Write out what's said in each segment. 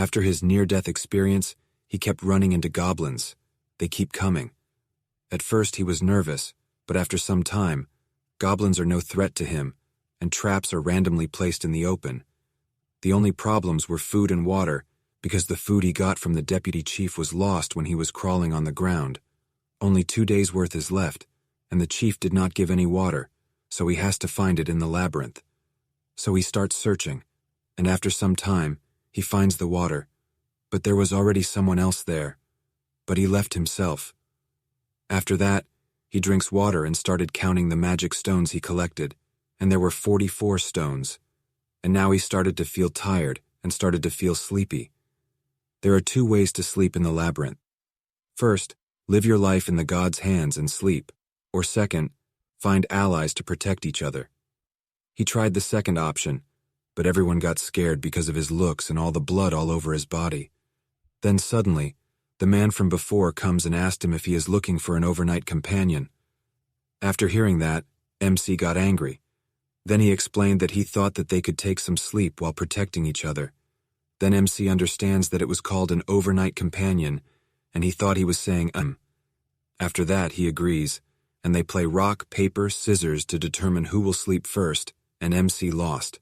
After his near-death experience, he kept running into goblins. They keep coming. At first he was nervous, but after some time, goblins are no threat to him, and traps are randomly placed in the open. The only problems were food and water, because the food he got from the deputy chief was lost when he was crawling on the ground. Only 2 days' worth is left, and the chief did not give any water, so he has to find it in the labyrinth. So he starts searching, and after some time, he finds the water, but there was already someone else there, but he left himself. After that, he drinks water and started counting the magic stones he collected, and there were 44 stones, and now he started to feel tired and started to feel sleepy. There are 2 ways to sleep in the labyrinth. First, live your life in the god's hands and sleep, or second, find allies to protect each other. He tried the second option, but everyone got scared because of his looks and all the blood all over his body. Then suddenly, the man from before comes and asked him if he is looking for an overnight companion. After hearing that, MC got angry. Then he explained that he thought that they could take some sleep while protecting each other. Then MC understands that it was called an overnight companion, and he thought he was saying After that, he agrees, and they play rock, paper, scissors to determine who will sleep first, and MC lost.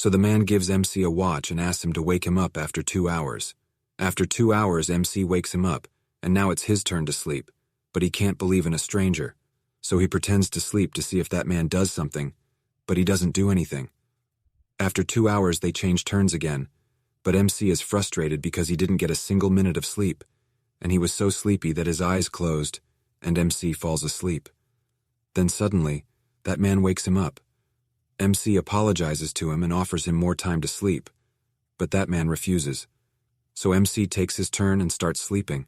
So the man gives MC a watch and asks him to wake him up after 2 hours. After 2 hours, MC wakes him up, and now it's his turn to sleep, but he can't believe in a stranger. So he pretends to sleep to see if that man does something, but he doesn't do anything. After 2 hours, they change turns again, but MC is frustrated because he didn't get a single minute of sleep, and he was so sleepy that his eyes closed, and MC falls asleep. Then suddenly, that man wakes him up. MC apologizes to him and offers him more time to sleep, but that man refuses. So MC takes his turn and starts sleeping.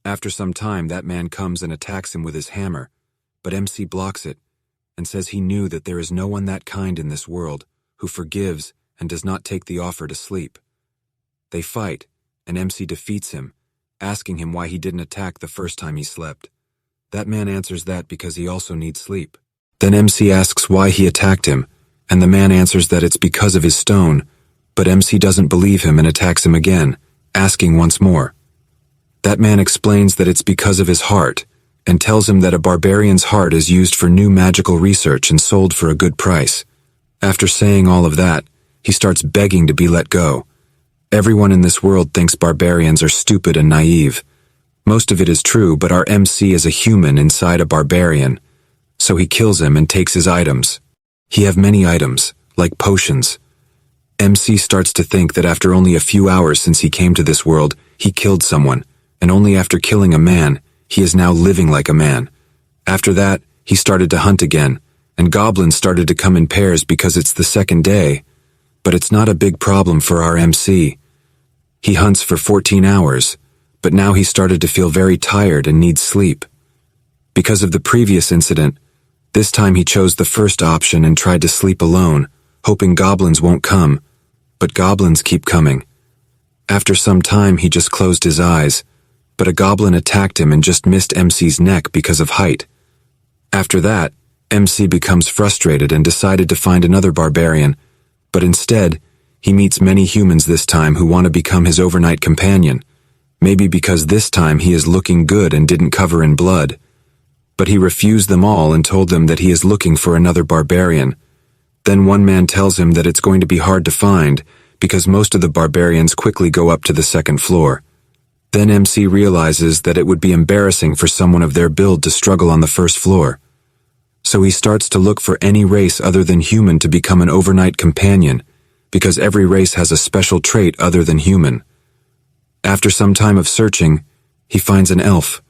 After some time, that man comes and attacks him with his hammer, but MC blocks it and says he knew that there is no one that kind in this world who forgives and does not take the offer to sleep. They fight, and MC defeats him, asking him why he didn't attack the first time he slept. That man answers that because he also needs sleep. Then MC asks why he attacked him, and the man answers that it's because of his stone, but MC doesn't believe him and attacks him again, asking once more. That man explains that it's because of his heart, and tells him that a barbarian's heart is used for new magical research and sold for a good price. After saying all of that, he starts begging to be let go. Everyone in this world thinks barbarians are stupid and naive. Most of it is true, but our MC is a human inside a barbarian, so he kills him and takes his items. He have many items, like potions. MC starts to think that after only a few hours since he came to this world, he killed someone, and only after killing a man, he is now living like a man. After that, he started to hunt again, and goblins started to come in pairs because it's the second day, but it's not a big problem for our MC. He hunts for 14 hours, but now he started to feel very tired and needs sleep. Because of the previous incident, this time he chose the first option and tried to sleep alone, hoping goblins won't come, but goblins keep coming. After some time, he just closed his eyes, but a goblin attacked him and just missed MC's neck because of height. After that, MC becomes frustrated and decided to find another barbarian, but instead, he meets many humans this time who want to become his overnight companion, maybe because this time he is looking good and didn't cover in blood. But he refused them all and told them that he is looking for another barbarian. Then one man tells him that it's going to be hard to find because most of the barbarians quickly go up to the second floor. Then MC realizes that it would be embarrassing for someone of their build to struggle on the first floor. So he starts to look for any race other than human to become an overnight companion, because every race has a special trait other than human. After some time of searching, he finds an elf.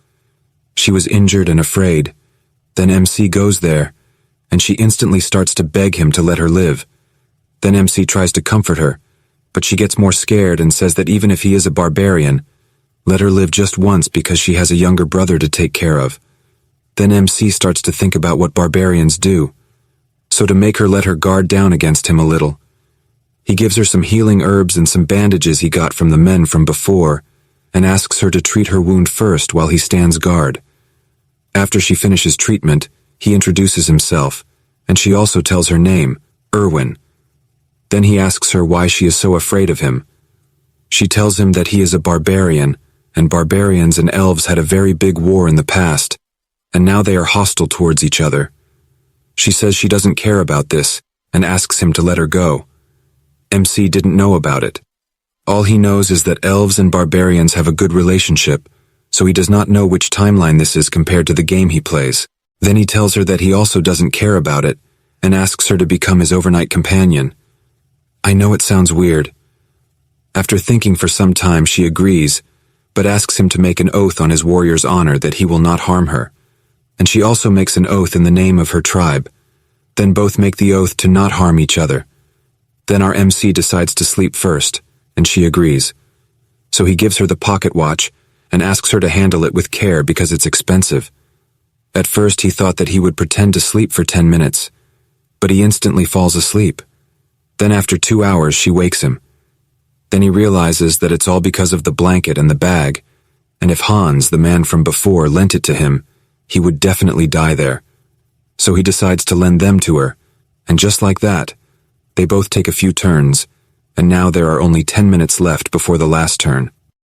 She was injured and afraid. Then MC goes there, and she instantly starts to beg him to let her live. Then MC tries to comfort her, but she gets more scared and says that even if he is a barbarian, let her live just once because she has a younger brother to take care of. Then MC starts to think about what barbarians do. So to make her let her guard down against him a little, he gives her some healing herbs and some bandages he got from the men from before, and asks her to treat her wound first while he stands guard. After she finishes treatment, he introduces himself, and she also tells her name, Erwin. Then he asks her why she is so afraid of him. She tells him that he is a barbarian, and barbarians and elves had a very big war in the past, and now they are hostile towards each other. She says she doesn't care about this, and asks him to let her go. MC didn't know about it. All he knows is that elves and barbarians have a good relationship, so he does not know which timeline this is compared to the game he plays. Then he tells her that he also doesn't care about it, and asks her to become his overnight companion. I know it sounds weird. After thinking for some time, she agrees, but asks him to make an oath on his warrior's honor that he will not harm her. And she also makes an oath in the name of her tribe. Then both make the oath to not harm each other. Then our MC decides to sleep first, and she agrees. So he gives her the pocket watch and asks her to handle it with care because it's expensive. At first he thought that he would pretend to sleep for 10 minutes, but he instantly falls asleep. Then after 2 hours she wakes him. Then he realizes that it's all because of the blanket and the bag, and if Hans, the man from before, lent it to him, he would definitely die there. So he decides to lend them to her, and just like that, they both take a few turns, and now there are only 10 minutes left before the last turn.